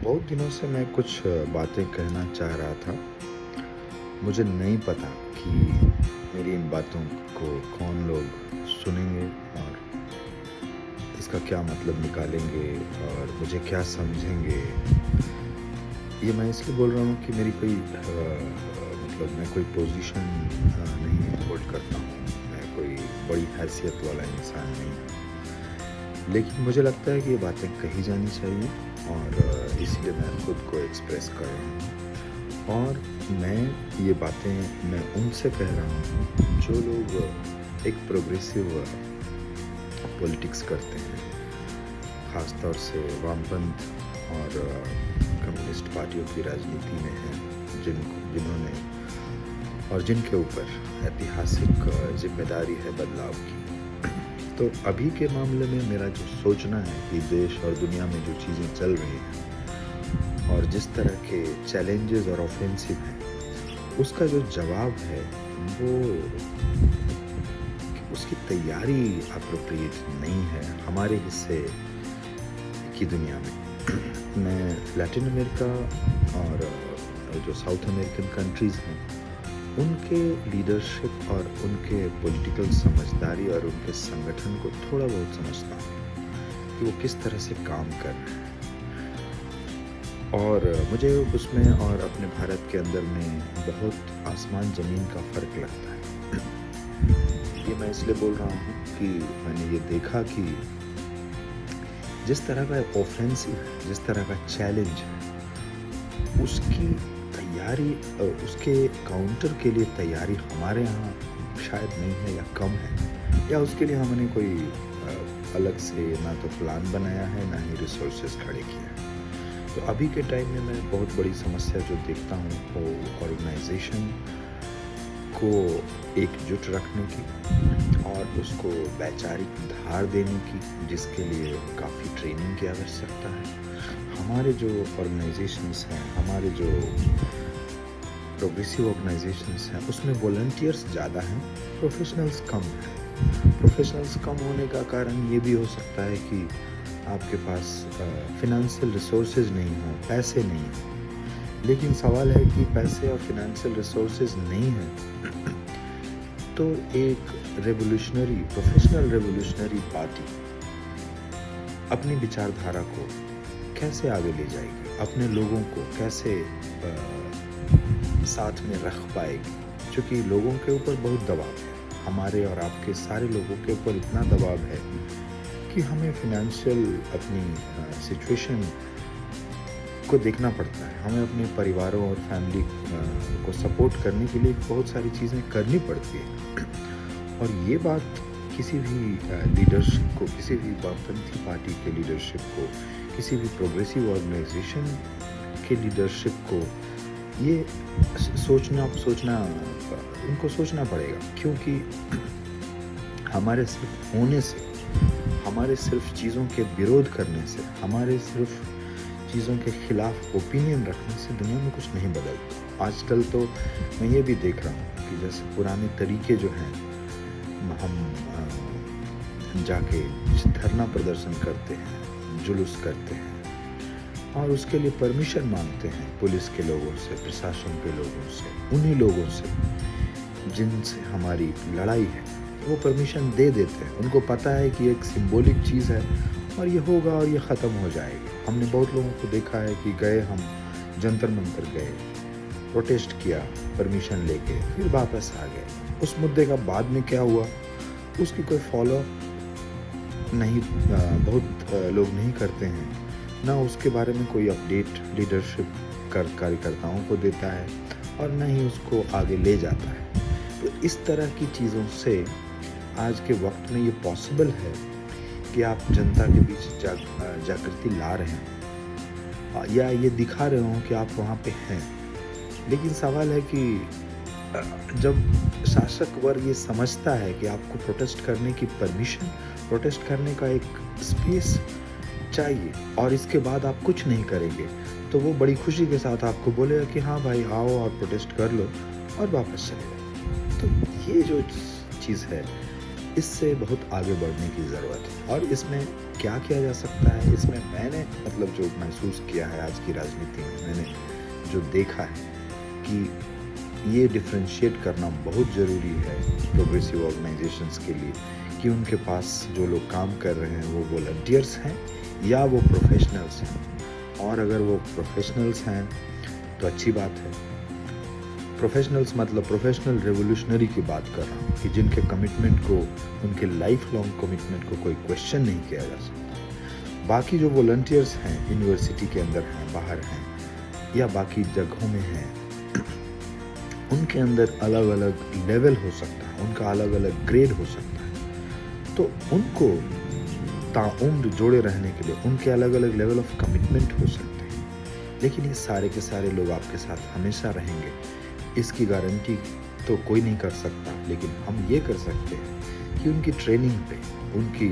बहुत दिनों से मैं कुछ बातें कहना चाह रहा था। मुझे नहीं पता कि मेरी इन बातों को कौन लोग सुनेंगे और इसका क्या मतलब निकालेंगे और मुझे क्या समझेंगे। ये मैं इसलिए बोल रहा हूँ कि मेरी कोई मतलब मैं कोई पोजीशन नहीं होल्ड करता हूँ। मैं कोई बड़ी हैसियत वाला इंसान नहीं हूँ। लेकिन मुझे लगता है कि ये बातें कही जानी चाहिए और इसलिए मैं खुद को एक्सप्रेस कर रहा हूँ। और ये बातें मैं उनसे कह रहा हूँ जो लोग एक प्रोग्रेसिव पॉलिटिक्स करते हैं, ख़ास तौर से वामपंथ और कम्युनिस्ट पार्टियों की राजनीति में हैं, जिन्होंने और जिनके ऊपर ऐतिहासिक जिम्मेदारी है बदलाव की। तो अभी के मामले में मेरा जो सोचना है कि देश और दुनिया में जो चीज़ें चल रही हैं और जिस तरह के चैलेंजेस और ऑफेंसिव हैं, उसका जो जवाब है वो उसकी तैयारी अप्रोप्रिएट नहीं है हमारे हिस्से की दुनिया में। मैं लैटिन अमेरिका और जो साउथ अमेरिकन कंट्रीज़ हैं, उनके लीडरशिप और उनके पॉलिटिकल समझदारी और उनके संगठन को थोड़ा बहुत समझता हूँ कि वो किस तरह से काम कर रहे हैं। और मुझे उसमें और अपने भारत के अंदर में बहुत आसमान ज़मीन का फ़र्क लगता है। ये मैं इसलिए बोल रहा हूँ कि मैंने ये देखा कि जिस तरह का ऑफेंसिव है, जिस तरह का चैलेंज है, उसकी तैयारी उसके काउंटर के लिए तैयारी हमारे यहाँ शायद नहीं है या कम है, या उसके लिए हमने कोई अलग से ना तो प्लान बनाया है ना ही रिसोर्सेज खड़े किए हैं। तो अभी के टाइम में मैं बहुत बड़ी समस्या जो देखता हूँ वो ऑर्गेनाइजेशन को एकजुट रखने की और उसको वैचारिक धार देने की, जिसके लिए काफ़ी ट्रेनिंग की आवश्यकता है। हमारे जो ऑर्गेनाइजेशंस हैं, हमारे जो प्रोग्रेसिव ऑर्गेनाइजेशंस हैं, उसमें वॉलंटियर्स ज़्यादा हैं, प्रोफेशनल्स कम हैं। प्रोफेशनल्स कम होने का कारण ये भी हो सकता है कि आपके पास फिनेंशियल रिसोर्सेज नहीं हो, पैसे नहीं हो। लेकिन सवाल है कि पैसे और फिनेंशियल रिसोर्सेज नहीं हैं तो एक प्रोफेशनल रेवोल्यूशनरी पार्टी अपनी विचारधारा को कैसे आगे ले जाएगी, अपने लोगों को कैसे साथ में रख पाएगी। क्योंकि लोगों के ऊपर बहुत दबाव है, हमारे और आपके सारे लोगों के ऊपर इतना दबाव है कि हमें फिनेंशियल अपनी सिचुएशन को देखना पड़ता है। हमें अपने परिवारों और फैमिली को सपोर्ट करने के लिए बहुत सारी चीज़ें करनी पड़ती है। और ये बात किसी भी लीडरशिप को, किसी भी वामपंथी पार्टी के लीडरशिप को, किसी भी प्रोग्रेसिव ऑर्गेनाइजेशन के लीडरशिप को ये उनको सोचना पड़ेगा। क्योंकि हमारे सिर्फ होने से, हमारे सिर्फ चीज़ों के विरोध करने से, हमारे सिर्फ चीज़ों के खिलाफ ओपिनियन रखने से दुनिया में कुछ नहीं बदलता। आजकल तो मैं ये भी देख रहा हूँ कि जैसे पुराने तरीके जो हैं, हम जाके धरना प्रदर्शन करते हैं, जुलूस करते हैं और उसके लिए परमिशन मांगते हैं पुलिस के लोगों से, प्रशासन के लोगों से, उन्हीं लोगों से जिनसे हमारी लड़ाई है, वो परमिशन दे देते हैं। उनको पता है कि एक सिंबॉलिक चीज़ है और ये होगा और ये ख़त्म हो जाएगी। हमने बहुत लोगों को देखा है कि गए, हम जंतर मंतर गए, प्रोटेस्ट किया परमिशन लेके, फिर वापस आ गए। उस मुद्दे का बाद में क्या हुआ उसकी कोई फॉलो नहीं, बहुत लोग नहीं करते हैं, ना उसके बारे में कोई अपडेट लीडरशिप कार्यकर्ताओं को देता है और ना ही उसको आगे ले जाता है। तो इस तरह की चीज़ों से आज के वक्त में ये पॉसिबल है कि आप जनता के बीच जागृति ला रहे हैं या ये दिखा रहे हो कि आप वहाँ पे हैं। लेकिन सवाल है कि जब शासक वर्ग ये समझता है कि आपको प्रोटेस्ट करने की परमिशन, प्रोटेस्ट करने का एक स्पेस चाहिए और इसके बाद आप कुछ नहीं करेंगे, तो वो बड़ी खुशी के साथ आपको बोलेगा कि हाँ भाई आओ और प्रोटेस्ट कर लो और वापस चले जाओ। तो ये जो चीज़ है, इससे बहुत आगे बढ़ने की ज़रूरत है और इसमें क्या किया जा सकता है इसमें? मैंने मतलब जो महसूस किया है आज की राजनीति में, मैंने जो देखा है कि ये डिफरेंशिएट करना बहुत ज़रूरी है प्रोग्रेसिव ऑर्गेनाइजेशंस के लिए कि उनके पास जो लोग काम कर रहे हैं वो वॉलंटियर्स हैं या वो प्रोफेशनल्स हैं। और अगर वो प्रोफेशनल्स हैं तो अच्छी बात है। प्रोफेशनल्स मतलब प्रोफेशनल रेवोल्यूशनरी की बात कर रहा हूँ कि जिनके कमिटमेंट को, उनके लाइफ लॉन्ग कमिटमेंट को कोई क्वेश्चन नहीं किया जा सकता। बाकी जो वॉलंटियर्स हैं, यूनिवर्सिटी के अंदर हैं, बाहर हैं या बाकी जगहों में हैं, उनके अंदर अलग अलग लेवल हो सकता है, उनका अलग अलग ग्रेड हो सकता है। तो उनको ताउम्र जोड़े रहने के लिए उनके अलग अलग लेवल ऑफ कमिटमेंट हो सकते हैं, लेकिन ये सारे के सारे लोग आपके साथ हमेशा रहेंगे इसकी गारंटी तो कोई नहीं कर सकता। लेकिन हम ये कर सकते हैं कि उनकी ट्रेनिंग पे, उनकी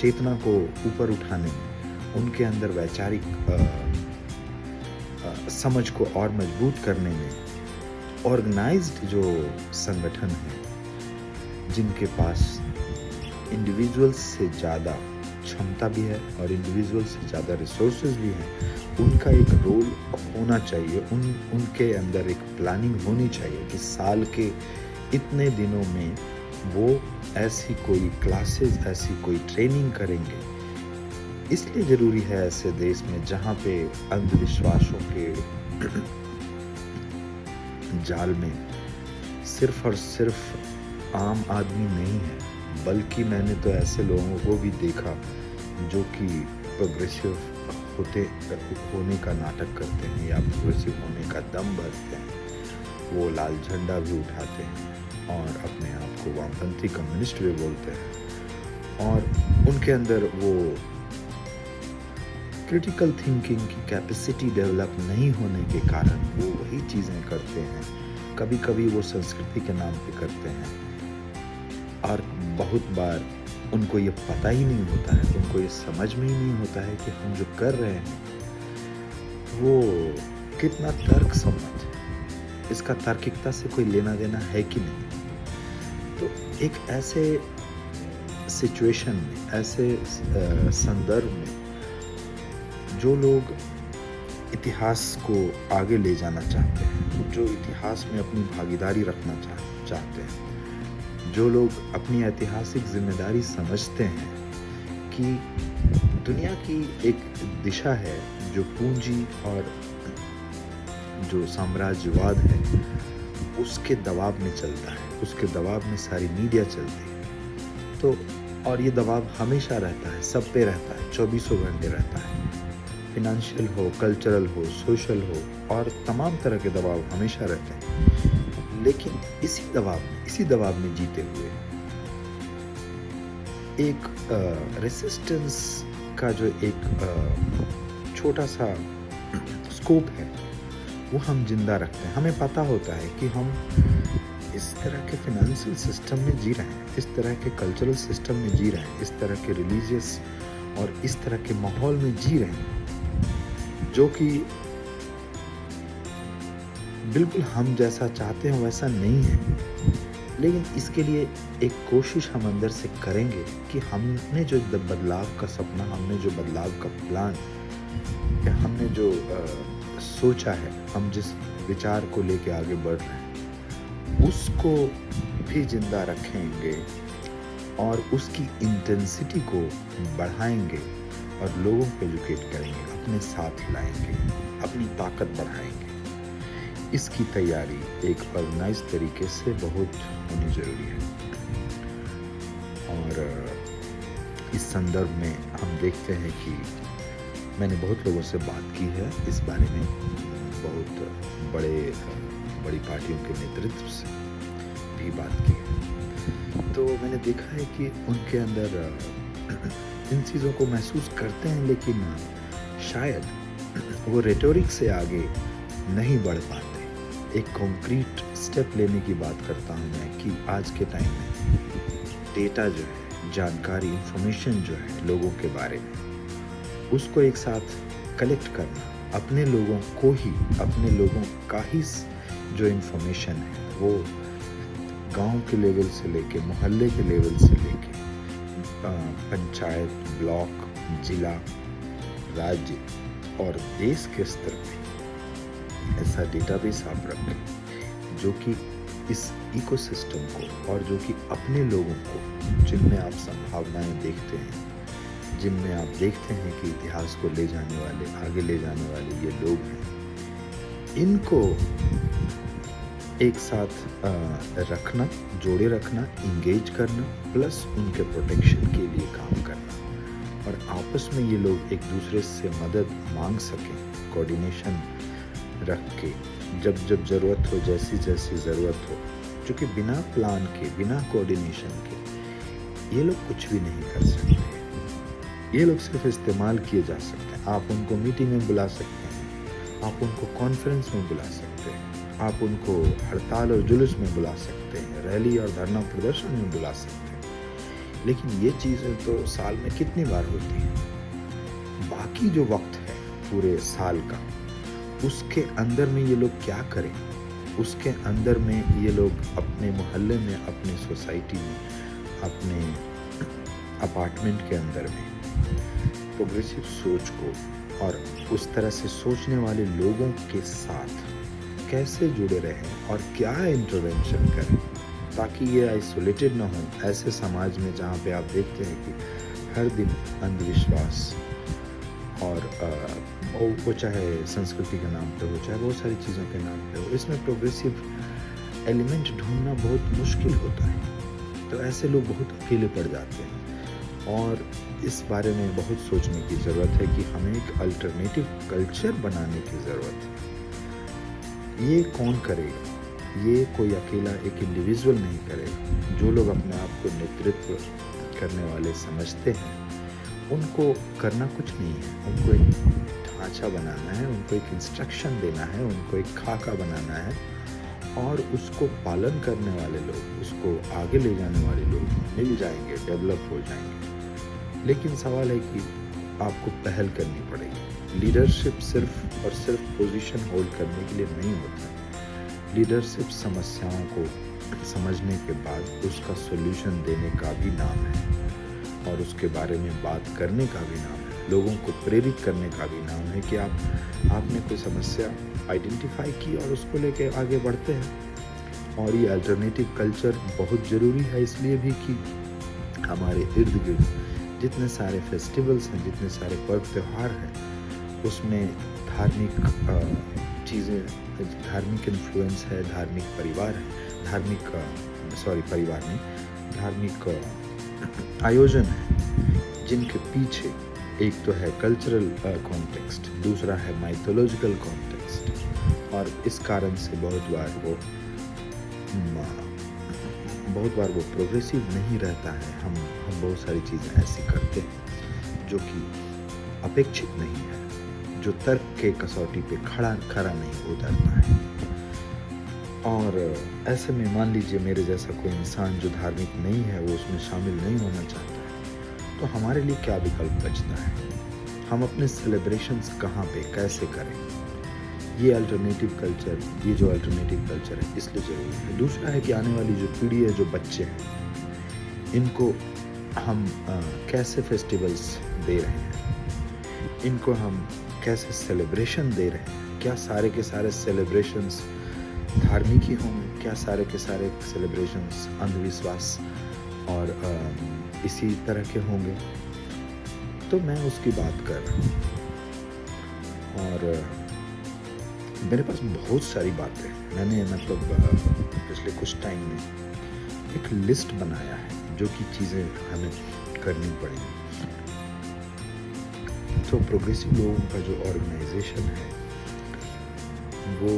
चेतना को ऊपर उठाने में, उनके अंदर वैचारिक समझ को और मजबूत करने में ऑर्गेनाइज्ड जो संगठन है, जिनके पास इंडिविजुअल्स से ज़्यादा क्षमता भी है और इंडिविजुअल से ज़्यादा रिसोर्सेज भी हैं, उनका एक रोल होना चाहिए। उनके अंदर एक प्लानिंग होनी चाहिए कि साल के इतने दिनों में वो ऐसी कोई क्लासेस, ऐसी कोई ट्रेनिंग करेंगे। इसलिए ज़रूरी है ऐसे देश में जहाँ पे अंधविश्वासों के जाल में सिर्फ और सिर्फ आम आदमी नहीं है, बल्कि मैंने तो ऐसे लोगों को भी देखा जो कि प्रोग्रेसिव होने का नाटक करते हैं या प्रोग्रेसिव होने का दम भरते हैं। वो लाल झंडा भी उठाते हैं और अपने आप को वामपंथी कम्युनिस्ट भी बोलते हैं, और उनके अंदर वो क्रिटिकल थिंकिंग की कैपेसिटी डेवलप नहीं होने के कारण वो वही चीज़ें करते हैं। कभी कभी वो संस्कृति के नाम पे करते हैं और बहुत बार उनको ये पता ही नहीं होता है, उनको ये समझ में ही नहीं होता है कि हम जो कर रहे हैं वो कितना तर्क सम्मत है, इसका तार्किकता से कोई लेना देना है कि नहीं। तो एक ऐसे सिचुएशन में, ऐसे संदर्भ में जो लोग इतिहास को आगे ले जाना चाहते हैं, जो इतिहास में अपनी भागीदारी रखना चाहते हैं, जो लोग अपनी ऐतिहासिक जिम्मेदारी समझते हैं कि दुनिया की एक दिशा है जो पूंजी और जो साम्राज्यवाद है उसके दबाव में चलता है, उसके दबाव में सारी मीडिया चलती है। तो और ये दबाव हमेशा रहता है, सब पे रहता है, 24 घंटे रहता है। फिनेंशियल हो, कल्चरल हो, सोशल हो, और तमाम तरह के दबाव हमेशा रहते हैं। लेकिन इसी दबाव में जीते हुए एक रेसिस्टेंस का जो एक छोटा सा स्कोप है वो हम जिंदा रखते हैं। हमें पता होता है कि हम इस तरह के फिनेंशियल सिस्टम में जी रहे हैं, इस तरह के कल्चरल सिस्टम में जी रहे हैं, इस तरह के रिलीजियस और इस तरह के माहौल में जी रहे हैं जो कि बिल्कुल हम जैसा चाहते हैं वैसा नहीं है। लेकिन इसके लिए एक कोशिश हम अंदर से करेंगे कि हमने जो बदलाव का सपना, हमने जो बदलाव का प्लान, या हमने जो सोचा है, हम जिस विचार को लेके आगे बढ़ रहे हैं उसको भी जिंदा रखेंगे और उसकी इंटेंसिटी को बढ़ाएंगे और लोगों को एजुकेट करेंगे, अपने साथ लाएंगे, अपनी ताकत बढ़ाएंगे। इसकी तैयारी एक ऑर्गेनाइज तरीके से बहुत होनी जरूरी है। और इस संदर्भ में हम देखते हैं कि मैंने बहुत लोगों से बात की है इस बारे में, बहुत बड़ी पार्टियों के नेतृत्व से भी बात की है। तो मैंने देखा है कि उनके अंदर इन चीज़ों को महसूस करते हैं, लेकिन शायद वो रेटोरिक से आगे नहीं बढ़ पाते। एक कॉन्क्रीट स्टेप लेने की बात करता हूँ मैं कि आज के टाइम में डेटा जो है, जानकारी, इंफॉर्मेशन जो है लोगों के बारे में, उसको एक साथ कलेक्ट करना, अपने लोगों का ही जो इंफॉर्मेशन है वो गांव के लेवल से लेके, मोहल्ले के लेवल से लेके, पंचायत, ब्लॉक जिला, राज्य और देश के स्तर पे ऐसा डेटाबेस आप रखें जो कि इस इकोसिस्टम को और जो कि अपने लोगों को, जिनमें आप संभावनाएं देखते हैं, जिनमें आप देखते हैं कि इतिहास को ले जाने वाले, आगे ले जाने वाले ये लोग हैं, इनको एक साथ रखना, जोड़े रखना, इंगेज करना, प्लस उनके प्रोटेक्शन के लिए काम करना, और आपस में ये लोग एक दूसरे से मदद मांग सकें, कोऑर्डिनेशन रख के, जब जब ज़रूरत हो, जैसी जैसी ज़रूरत हो, क्योंकि बिना प्लान के, बिना कोऑर्डिनेशन के ये लोग कुछ भी नहीं कर सकते। ये लोग सिर्फ इस्तेमाल किए जा सकते हैं। आप उनको मीटिंग में बुला सकते हैं, आप उनको कॉन्फ्रेंस में बुला सकते हैं, आप उनको हड़ताल और जुलूस में बुला सकते हैं, रैली और धरना प्रदर्शन में बुला सकते हैं, लेकिन ये चीज़ें तो साल में कितनी बार होती हैं। बाकी जो वक्त है पूरे साल का, उसके अंदर में ये लोग क्या करें, उसके अंदर में ये लोग अपने मोहल्ले में, अपने सोसाइटी में, अपने अपार्टमेंट के अंदर में प्रोग्रेसिव सोच को और उस तरह से सोचने वाले लोगों के साथ कैसे जुड़े रहें और क्या इंटरवेंशन करें ताकि ये आइसोलेटेड ना हो ऐसे समाज में जहाँ पे आप देखते हैं कि हर दिन अंधविश्वास और वो चाहे संस्कृति के नाम पे हो, चाहे बहुत सारी चीज़ों के नाम पे हो, इसमें प्रोग्रेसिव एलिमेंट ढूंढना बहुत मुश्किल होता है। तो ऐसे लोग बहुत अकेले पड़ जाते हैं और इस बारे में बहुत सोचने की ज़रूरत है कि हमें एक अल्टरनेटिव कल्चर बनाने की ज़रूरत है। ये कौन करेगा? ये कोई अकेला एक इंडिविजुअल नहीं करेगा। जो लोग अपने आप को नेतृत्व करने वाले समझते हैं, उनको करना कुछ नहीं है, उनको एक ढांचा बनाना है, उनको एक इंस्ट्रक्शन देना है, उनको एक खाका बनाना है और उसको पालन करने वाले लोग, उसको आगे ले जाने वाले लोग मिल जाएंगे, डेवलप हो जाएंगे। लेकिन सवाल है कि आपको पहल करनी पड़ेगी। लीडरशिप सिर्फ और सिर्फ पोजीशन होल्ड करने के लिए नहीं होता। लीडरशिप समस्याओं को समझने के बाद उसका सॉल्यूशन देने का भी नाम है और उसके बारे में बात करने का भी नाम है। लोगों को प्रेरित करने का भी नाम है कि आपने कोई समस्या आइडेंटिफाई की और उसको लेके आगे बढ़ते हैं। और ये अल्टरनेटिव कल्चर बहुत ज़रूरी है इसलिए भी कि हमारे इर्द गिर्द जितने सारे फेस्टिवल्स हैं, जितने सारे पर्व त्यौहार हैं, उसमें धार्मिक चीज़ें, धार्मिक इन्फ्लुएंस है, धार्मिक परिवार है, धार्मिक आयोजन है, जिनके पीछे एक तो है कल्चरल कॉन्टेक्स्ट, दूसरा है माइथोलॉजिकल कॉन्टेक्स्ट। और इस कारण से बहुत बार वो प्रोग्रेसिव नहीं रहता है। हम बहुत सारी चीज़ें ऐसी करते हैं जो कि अपेक्षित नहीं है, जो तर्क के कसौटी पे खरा नहीं उतरता है। और ऐसे में मान लीजिए मेरे जैसा कोई इंसान जो धार्मिक नहीं है, वो उसमें शामिल नहीं होना चाहता है, तो हमारे लिए क्या विकल्प बचता है? हम अपने सेलिब्रेशंस कहाँ पे कैसे करें? ये जो अल्टरनेटिव कल्चर है इसलिए ज़रूरी है। दूसरा है कि आने वाली जो पीढ़ी है, जो बच्चे हैं, इनको हम कैसे फेस्टिवल्स दे रहे हैं, इनको हम कैसे सेलिब्रेशन दे रहे हैं। क्या सारे के सारे सेलिब्रेशंस धार्मिक ही होंगे? क्या सारे के सारे सेलिब्रेशंस अंधविश्वास और इसी तरह के होंगे? तो मैं उसकी बात कर रहा हूँ और मेरे पास बहुत सारी बातें हैं। मैंने पिछले कुछ टाइम में एक लिस्ट बनाया है जो कि चीज़ें हमें करनी पड़ेंगी। तो प्रोग्रेसिव लोगों का जो ऑर्गेनाइजेशन है वो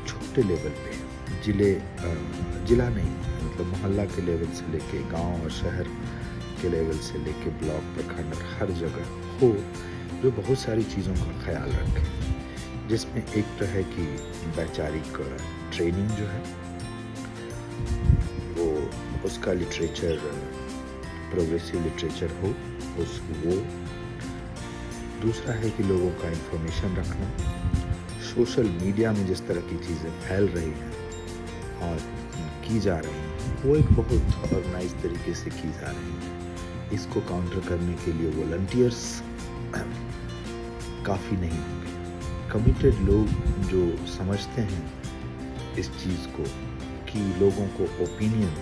छोटे लेवल पे, जिला नहीं, मोहल्ला के लेवल से लेके गांव और शहर के लेवल से लेके ब्लॉक, प्रखंड और हर जगह हो, जो बहुत सारी चीज़ों का ख्याल रखे, जिसमें एक तो है कि वैचारिक ट्रेनिंग जो है वो उसका लिटरेचर, प्रोग्रेसिव लिटरेचर हो वो। दूसरा है कि लोगों का इंफॉर्मेशन रखना। सोशल मीडिया में जिस तरह की चीज़ें फैल रही हैं और की जा रही हैं, वो एक बहुत ऑर्गेनाइज तरीके से की जा रही हैं। इसको काउंटर करने के लिए वॉलंटियर्स काफ़ी नहीं होंगे। कमिटेड लोग जो समझते हैं इस चीज़ को कि लोगों को ओपिनियन,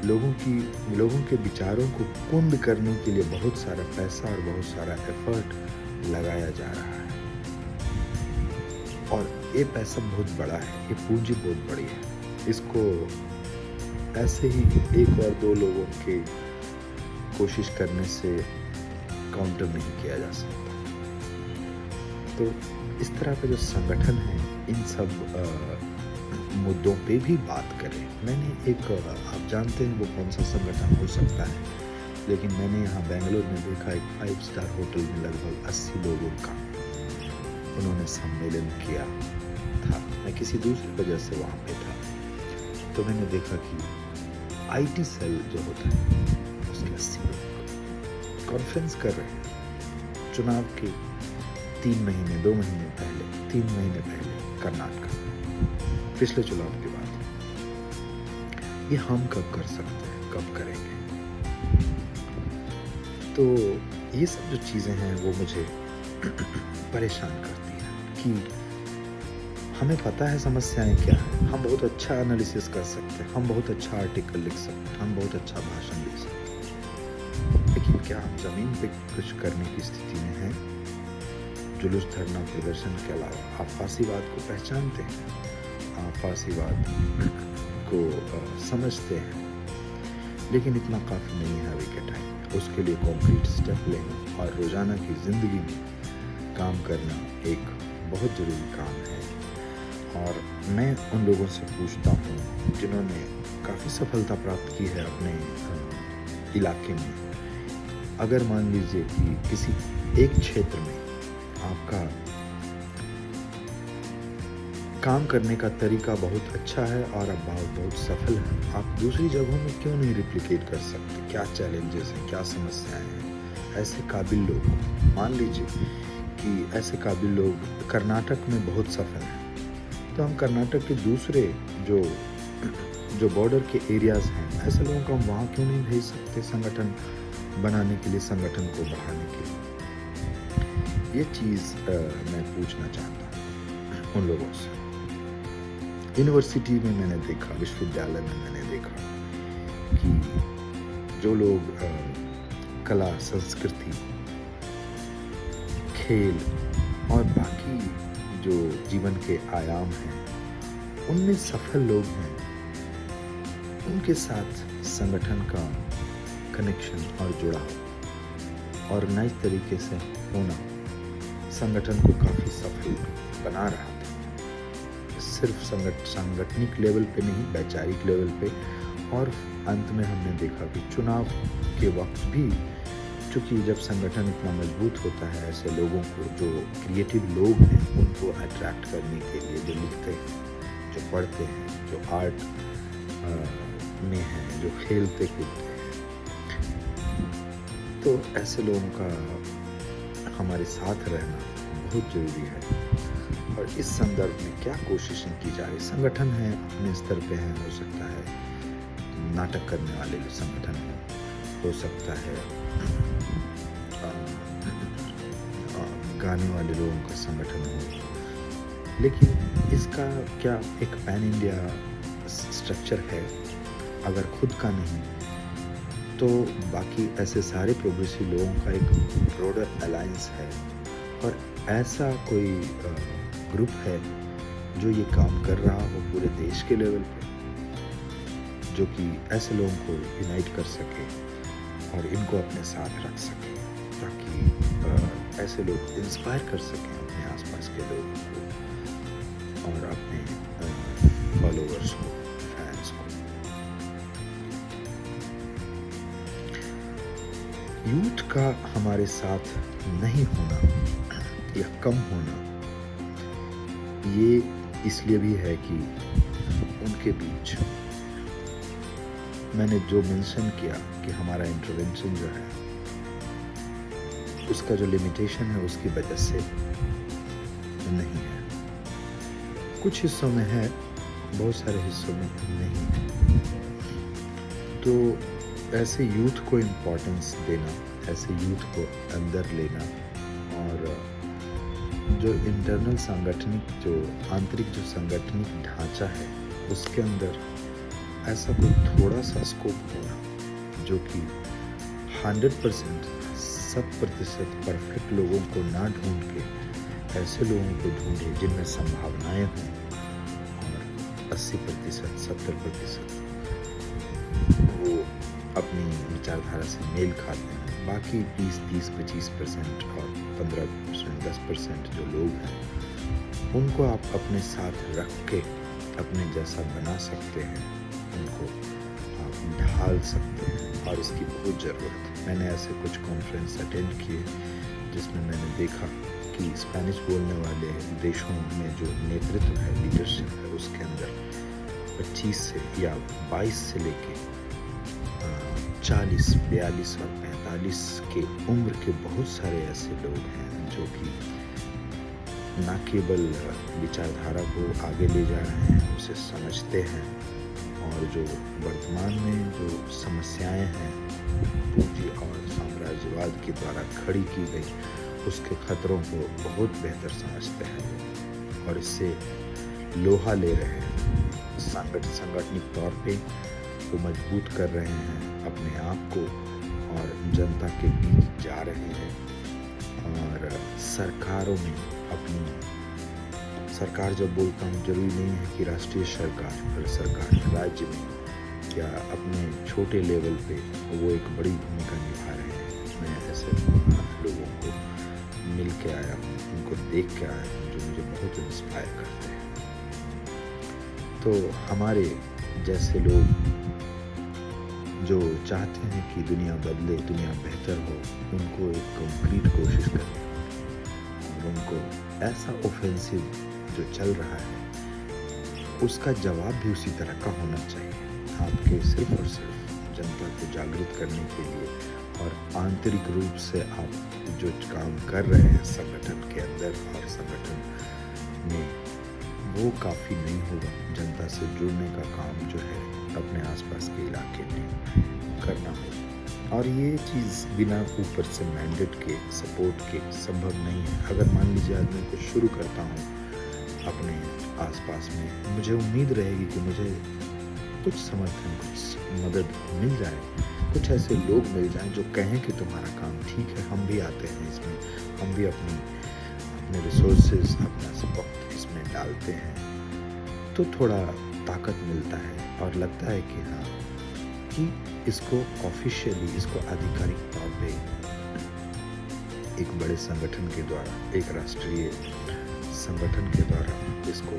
लोगों के विचारों को कुंद करने के लिए बहुत सारा पैसा और बहुत सारा एफर्ट लगाया जा रहा है। और ये पैसा बहुत बड़ा है, ये पूंजी बहुत बड़ी है। इसको ऐसे ही एक और दो लोगों के कोशिश करने से काउंटर नहीं किया जा सकता। तो इस तरह का जो संगठन है, इन सब मुद्दों पे भी बात करें। मैंने आप जानते हैं वो कौन सा संगठन हो सकता है, लेकिन मैंने यहाँ बेंगलोर में देखा एक 5 स्टार होटल में लगभग 80 लोगों का उन्होंने सम्मेलन किया था। मैं किसी दूसरी वजह से वहाँ पे था, तो मैंने देखा कि IT सेल जो होता है उसके 80 लोग कॉन्फ्रेंस कर रहे हैं चुनाव के 3 महीने 2 महीने पहले, 3 महीने पहले कर्नाटक पिछले चुनाव के बाद। ये हम कब कर सकते हैं, कब करेंगे? तो ये सब जो चीज़ें हैं वो मुझे परेशान करती हैं कि हमें पता है समस्याएं क्या है, हम बहुत अच्छा एनालिसिस कर सकते हैं, हम बहुत अच्छा आर्टिकल लिख सकते हैं, हम बहुत अच्छा भाषण दे सकते हैं, लेकिन क्या हम ज़मीन पे कुछ करने की स्थिति में हैं? जुलूस, धरना, प्रदर्शन के अलावा आप फांसीवाद को पहचानते हैं, आप फांसीवाद को समझते हैं, लेकिन इतना काफ़ी नहीं है अभी के टाइम। उसके लिए कॉन्क्रीट स्टेप लेना और रोज़ाना की ज़िंदगी में काम करना एक बहुत ज़रूरी काम है। और मैं उन लोगों से पूछता हूँ जिन्होंने काफ़ी सफलता प्राप्त की है अपने इलाके में। अगर मान लीजिए कि किसी एक क्षेत्र में आपका काम करने का तरीका बहुत अच्छा है और आप बहुत सफल हैं, आप दूसरी जगहों में क्यों नहीं रिप्लिकेट कर सकते? क्या चैलेंजेस हैं, क्या समस्याएं हैं? ऐसे काबिल लोग, मान लीजिए कि ऐसे काबिल लोग कर्नाटक में बहुत सफल हैं, तो हम कर्नाटक के दूसरे जो बॉर्डर के एरियाज़ हैं, ऐसे लोगों को हम वहाँ क्यों नहीं भेज सकते संगठन बनाने के लिए, संगठन को बढ़ाने के लिए? ये चीज़ मैं पूछना चाहता हूँ उन लोगों से। यूनिवर्सिटी में मैंने देखा, विश्वविद्यालय में मैंने देखा कि जो लोग कला, संस्कृति, खेल और बाकी जो जीवन के आयाम हैं, उनमें सफल लोग हैं, उनके साथ संगठन का कनेक्शन और जुड़ाव और नए तरीके से होना संगठन को काफ़ी सफल बना रहा था। सिर्फ सांगठनिक लेवल पे नहीं, वैचारिक लेवल पे। और अंत में हमने देखा कि चुनाव के वक्त भी, चूँकि जब संगठन इतना मजबूत होता है, ऐसे लोगों को, जो क्रिएटिव लोग हैं, उनको अट्रैक्ट करने के लिए, जो लिखते हैं, जो पढ़ते हैं, जो आर्ट में हैं, जो खेलते कूदते हैं, तो ऐसे लोगों का हमारे साथ रहना बहुत ज़रूरी है। और इस संदर्भ में क्या कोशिशें की जा रही? संगठन है, अपने स्तर पे है, हो सकता है नाटक करने वाले संगठन हो सकता है गाने वाले लोगों का संगठन हो, लेकिन इसका क्या एक पैन इंडिया स्ट्रक्चर है? अगर खुद का नहीं तो बाकी ऐसे सारे प्रोग्रेसिव लोगों का एक ब्रॉडर अलायंस है, और ऐसा कोई ग्रुप है जो ये काम कर रहा हो पूरे देश के लेवल पे, जो कि ऐसे लोगों को यूनाइट कर सके और इनको अपने साथ रख सके, ताकि ऐसे लोग इंस्पायर कर सकें अपने आसपास के लोगों को और अपने फॉलोअर्स को, फैंस को। यूथ का हमारे साथ नहीं होना या कम होना, ये इसलिए भी है कि उनके बीच मैंने जो मेंशन किया कि हमारा इंटरवेंशन जो है उसका जो लिमिटेशन है उसकी वजह से नहीं है। कुछ हिस्सों में है, बहुत सारे हिस्सों में नहीं है। तो ऐसे यूथ को इम्पोर्टेंस देना ऐसे यूथ को अंदर लेना और जो इंटरनल सांगठनिक जो आंतरिक जो सांगठनिक ढांचा है उसके अंदर ऐसा कोई थोड़ा सा स्कोप होना जो कि 100% 100% परफेक्ट लोगों को ना ढूंढ के ऐसे लोगों को ढूंढे जिनमें संभावनाएं हों और 80% 70% वो अपनी विचारधारा से मेल खाते हैं। बाकी 20-30-25% और 15% 10% जो लोग हैं उनको आप अपने साथ रख के अपने जैसा बना सकते हैं, उनको आप ढाल सकते हैं और इसकी बहुत ज़रूरत है। मैंने ऐसे कुछ कॉन्फ्रेंस अटेंड किए जिसमें मैंने देखा कि स्पेनिश बोलने वाले देशों में जो नेतृत्व है, लीडरशिप है, उसके अंदर 25 से या 22 से लेके 40, 42 और 45 के उम्र के बहुत सारे ऐसे लोग हैं जो कि न केवल विचारधारा को आगे ले जा रहे हैं, उसे समझते हैं और जो वर्तमान में जो समस्याएं हैं पूंजी और साम्राज्यवाद के द्वारा खड़ी की गई उसके खतरों को बहुत बेहतर समझते हैं और इससे लोहा ले रहे हैं। सांगठनिक तौर पे वो मजबूत कर रहे हैं अपने आप को और जनता के बीच जा रहे हैं और सरकारों में अपनी सरकार जब बोलता हूँ जरूरी नहीं है कि राष्ट्रीय सरकार राज्य में या अपने छोटे लेवल पे वो एक बड़ी भूमिका निभा रहे हैं। मैं ऐसे लोगों को मिल के आया हूँ, उनको देख के आया हूँ जो मुझे बहुत इंस्पायर करते हैं। तो हमारे जैसे लोग जो चाहते हैं कि दुनिया बदले, दुनिया बेहतर हो, उनको एक कंक्रीट कोशिश करनी और उनको ऐसा ऑफेंसिव जो चल रहा है उसका जवाब भी उसी तरह का होना चाहिए। आपके सिर्फ और सिर्फ जनता को जागृत करने के लिए और आंतरिक रूप से आप जो काम कर रहे हैं संगठन के अंदर और संगठन में, वो काफ़ी नहीं होगा। जनता से जुड़ने का काम जो है अपने आसपास के इलाके में करना होगा और ये चीज़ बिना ऊपर से मैंडेट के, सपोर्ट के संभव नहीं है। अगर मान लीजिए आज मैं कुछ शुरू करता हूँ अपने आसपास में, मुझे उम्मीद रहेगी कि मुझे कुछ समर्थन, कुछ मदद मिल जाए, कुछ ऐसे लोग मिल जाएं जो कहें कि तुम्हारा काम ठीक है, हम भी आते हैं इसमें, हम भी अपने रिसोर्सेज, अपना वक्त इसमें डालते हैं, तो थोड़ा ताकत मिलता है और लगता है कि हाँ कि इसको ऑफिशियली, इसको आधिकारिक तौर पे एक बड़े संगठन के द्वारा, एक राष्ट्रीय संगठन के द्वारा इसको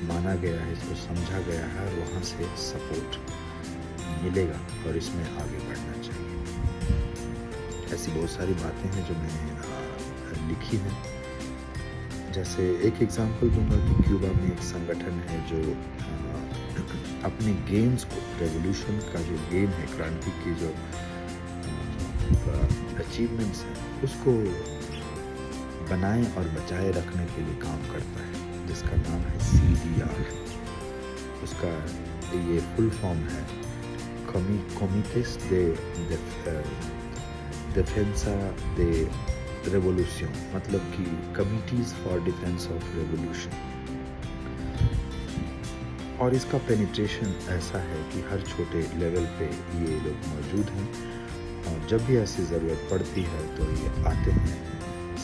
माना गया है, इसको समझा गया है और वहाँ से सपोर्ट मिलेगा और इसमें आगे बढ़ना चाहिए। ऐसी बहुत सारी बातें हैं जो मैंने लिखी हैं। जैसे एक एग्जांपल दूंगा कि क्यूबा में एक संगठन है जो अपने गेम्स को, रेवोल्यूशन का जो गेम है, क्रांति की जो अचीवमेंट्स हैं, उसको बनाए और बचाए रखने के लिए काम करता है, जिसका नाम है CDR। उसका ये फुल फॉर्म है Comités de Defensa de Revolución, मतलब कि committees for defence of revolution. और इसका पेनिट्रेशन ऐसा है कि हर छोटे लेवल पे ये लोग मौजूद हैं और जब भी ऐसी ज़रूरत पड़ती है तो ये आते हैं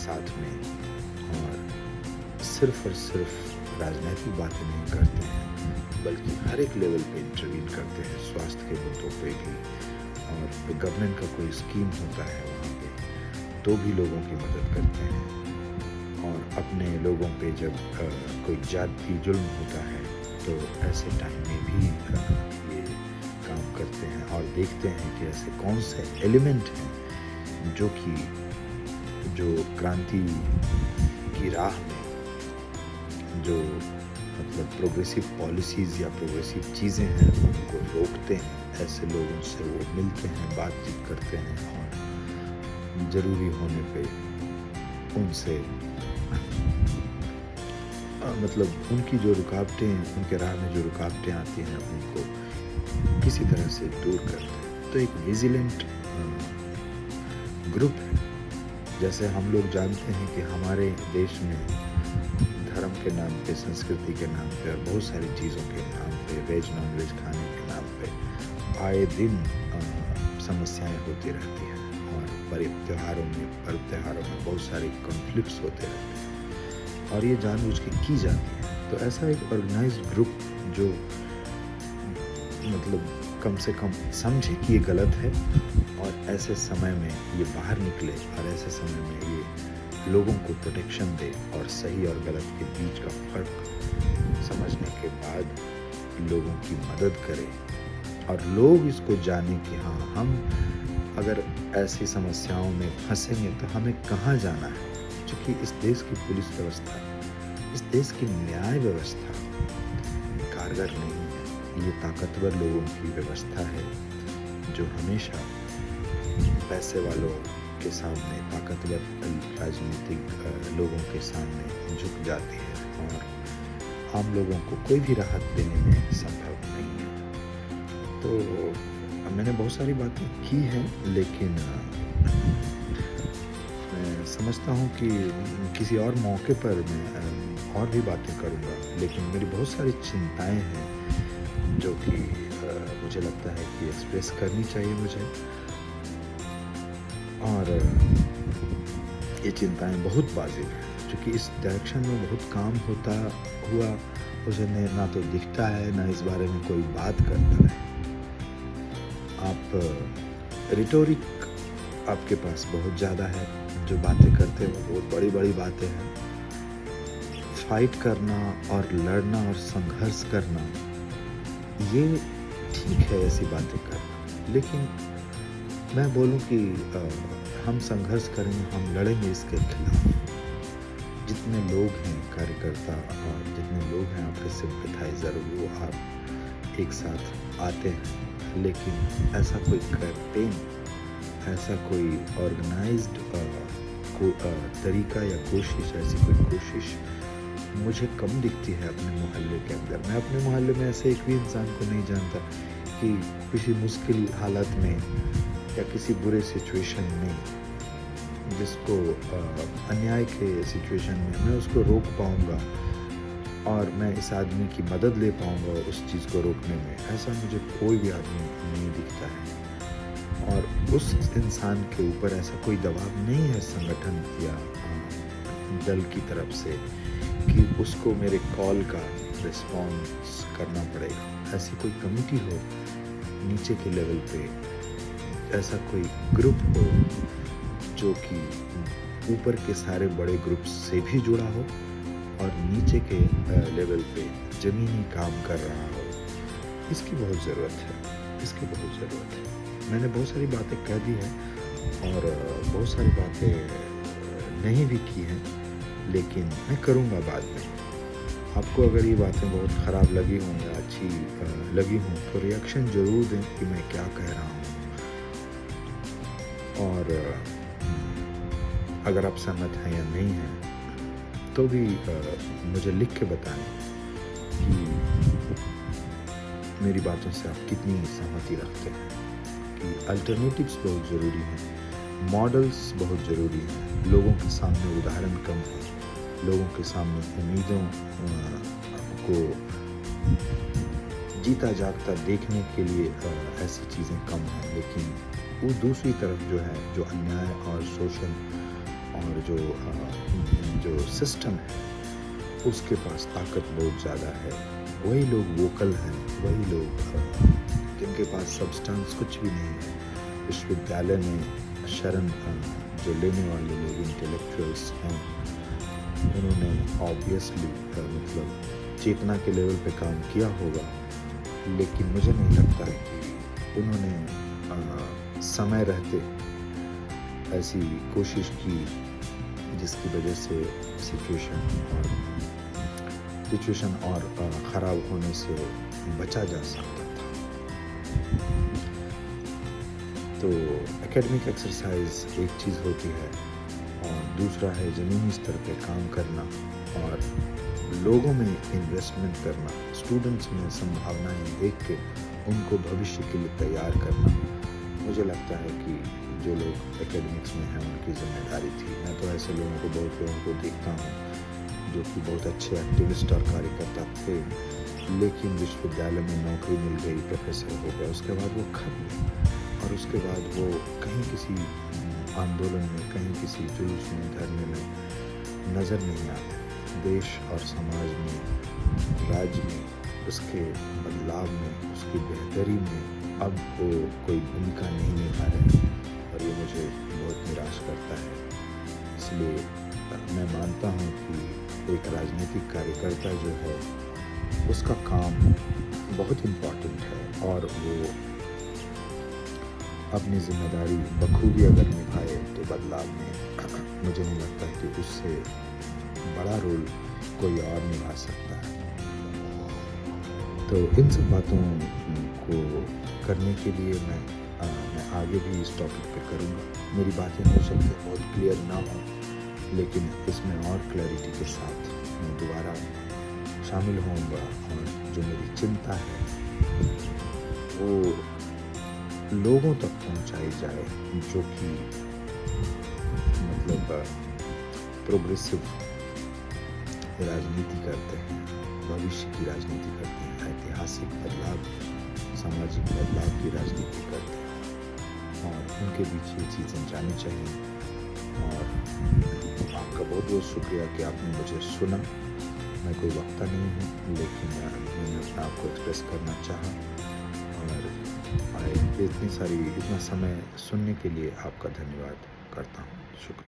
साथ में और सिर्फ राजनीतिक बातें नहीं करते हैं, बल्कि हर एक लेवल पे इंटरवीन करते हैं, स्वास्थ्य के मुद्दों पे भी, और गवर्नमेंट का कोई स्कीम होता है वहाँ पे तो भी लोगों की मदद करते हैं। और अपने लोगों पे जब कोई जाति जुल्म होता है तो ऐसे टाइम में भी ये काम करते हैं और देखते हैं कि ऐसे कौन से एलिमेंट हैं जो क्रांति की राह में जो मतलब प्रोग्रेसिव पॉलिसीज़ या प्रोग्रेसिव चीज़ें हैं उनको रोकते हैं। ऐसे लोगों से वो मिलते हैं, बातचीत करते हैं और ज़रूरी होने पे उनसे मतलब उनकी जो रुकावटें, उनके राह में जो रुकावटें आती हैं उनको किसी तरह से दूर करते हैं। तो एक विजिलेंट ग्रुप है। जैसे हम लोग जानते हैं कि हमारे देश में धर्म के नाम पे, संस्कृति के नाम पे और बहुत सारी चीज़ों के नाम पे, वेज नॉन वेज खाने के नाम पे आए दिन समस्याएं होती रहती हैं और पर्व त्योहारों में बहुत सारे कॉन्फ्लिक्ट्स होते रहते हैं और ये जानबूझ के की जाती है। तो ऐसा एक ऑर्गेनाइज्ड ग्रुप जो मतलब कम से कम समझे कि ये गलत है और ऐसे समय में ये बाहर निकले और ऐसे समय में ये लोगों को प्रोटेक्शन दे और सही और गलत के बीच का फर्क समझने के बाद लोगों की मदद करे और लोग इसको जाने कि हाँ, हम अगर ऐसी समस्याओं में फंसेंगे तो हमें कहाँ जाना है। क्योंकि इस देश की पुलिस व्यवस्था, इस देश की न्याय व्यवस्था कारगर नहीं है। ये ताकतवर लोगों की व्यवस्था है जो हमेशा पैसे वालों के सामने, ताकतवर राजनीतिक लोगों के सामने झुक जाती है और आम लोगों को कोई भी राहत देने में संभव नहीं है। तो मैंने बहुत सारी बातें की हैं, लेकिन मैं समझता हूँ कि किसी और मौके पर मैं और भी बातें करूँगा। लेकिन मेरी बहुत सारी चिंताएं हैं जो कि मुझे लगता है कि एक्सप्रेस करनी चाहिए मुझे। और ये चिंताएं बहुत वाजिब हैं, क्योंकि इस डायरेक्शन में बहुत काम होता हुआ मुझे ना तो दिखता है, ना इस बारे में कोई बात करता है। आप रिटोरिक आपके पास बहुत ज़्यादा है, जो बातें करते हो बहुत बड़ी बड़ी बातें हैं। फाइट करना और लड़ना और संघर्ष करना ये ठीक है, ऐसी बातें करना, लेकिन मैं बोलूं कि हम संघर्ष करेंगे, हम लड़ेंगे इसके खिलाफ। जितने लोग हैं कार्यकर्ता और जितने लोग हैं आपके सिंपैथाइजर, वो आप एक साथ आते हैं, लेकिन ऐसा कोई कैंपेन, ऐसा कोई ऑर्गेनाइज्ड तरीका या कोशिश, ऐसी कोई कोशिश मुझे कम दिखती है अपने मोहल्ले के अंदर। मैं अपने मोहल्ले में ऐसे एक भी इंसान को नहीं जानता कि किसी मुश्किल हालत में या किसी बुरे सिचुएशन में, जिसको अन्याय के सिचुएशन में मैं उसको रोक पाऊंगा और मैं इस आदमी की मदद ले पाऊंगा उस चीज़ को रोकने में। ऐसा मुझे कोई भी आदमी नहीं दिखता है और उस इंसान के ऊपर ऐसा कोई दबाव नहीं है संगठन या दल की तरफ से कि उसको मेरे कॉल का रिस्पॉन्स करना पड़ेगा। ऐसी कोई कमिटी हो नीचे के लेवल पे, ऐसा कोई ग्रुप हो जो कि ऊपर के सारे बड़े ग्रुप से भी जुड़ा हो और नीचे के लेवल पे ज़मीनी काम कर रहा हो, इसकी बहुत ज़रूरत है, इसकी बहुत ज़रूरत है। मैंने बहुत सारी बातें कह दी हैं और बहुत सारी बातें नहीं भी की हैं, लेकिन मैं करूँगा बाद में। आपको अगर ये बातें बहुत ख़राब लगी हों या अच्छी लगी हों तो रिएक्शन ज़रूर दें कि मैं क्या कह रहा हूँ। और अगर आप सहमत हैं या नहीं हैं तो भी मुझे लिख के बताएं कि मेरी बातों से आप कितनी सहमति रखते हैं। कि अल्टरनेटिव्स बहुत ज़रूरी हैं, मॉडल्स बहुत ज़रूरी हैं। लोगों के सामने उदाहरण कम है, लोगों के सामने उम्मीदों को जीता जागता देखने के लिए ऐसी चीज़ें कम हैं। लेकिन वो दूसरी तरफ जो है, जो अन्याय और शोषण और जो सिस्टम है, उसके पास ताकत बहुत ज़्यादा है। वही लोग वोकल हैं, वही लोग जिनके पास सब्सटेंस कुछ भी नहीं है। विश्वविद्यालय में शरण जो लेने वाले लोग इंटेलेक्चुअल्स हैं, उन्होंने ऑब्वियसली मतलब चेतना के लेवल पे काम किया होगा, लेकिन मुझे नहीं लगता है कि उन्होंने समय रहते ऐसी कोशिश की जिसकी वजह से सिचुएशन और ख़राब होने से बचा जा सकता था। तो एकेडमिक एक्सरसाइज एक चीज़ होती है और दूसरा है ज़मीनी स्तर पे काम करना और लोगों में इन्वेस्टमेंट करना, स्टूडेंट्स में संभावनाएं देख के उनको भविष्य के लिए तैयार करना। मुझे लगता है कि जो लोग एकेडमिक्स में हैं उनकी जिम्मेदारी थी। मैं तो ऐसे लोगों को, बहुत लोगों को देखता हूँ जो कि बहुत अच्छे एक्टिविस्ट और कार्यकर्ता थे, लेकिन विश्वविद्यालय में नौकरी मिल गई, प्रोफेसर हो गया, उसके बाद वो खत्म, और उसके बाद वो कहीं किसी आंदोलन में, कहीं किसी जुलूस में, धरने में नज़र नहीं आते। देश और समाज में, राज्य में, उसके बदलाव में, उसकी बेहतरी में अब वो कोई भूमिका नहीं निभा रहे, और ये मुझे बहुत निराश करता है। इसलिए मैं मानता हूँ कि एक राजनीतिक कार्यकर्ता जो है उसका काम बहुत इम्पॉर्टेंट है, और वो अपनी जिम्मेदारी बखूबी अगर निभाए तो बदलाव में मुझे नहीं लगता कि उससे बड़ा रोल कोई और निभा सकता है। तो इन सब बातों को करने के लिए मैं आगे भी इस टॉपिक पे करूँगा। मेरी बातें हो सकती है बहुत क्लियर ना हो, लेकिन इसमें और क्लैरिटी के साथ मैं दोबारा शामिल होऊंगा, और जो मेरी चिंता है वो लोगों तक पहुंचाई जाए, जो कि मतलब प्रोग्रेसिव राजनीति करते हैं, भविष्य की राजनीति करते हैं, ऐतिहासिक बदलाव, सामाजिक बदलाव की राजनीति करते हैं, और उनके बीच ये चीज़ें जानी चाहिए। और आपका बहुत बहुत शुक्रिया कि आपने मुझे सुना। मैं कोई वक्ता नहीं हूँ, लेकिन मैंने अपने आप को एक्सप्रेस करना चाहा, और इतना समय सुनने के लिए आपका धन्यवाद करता हूँ। शुक्रिया।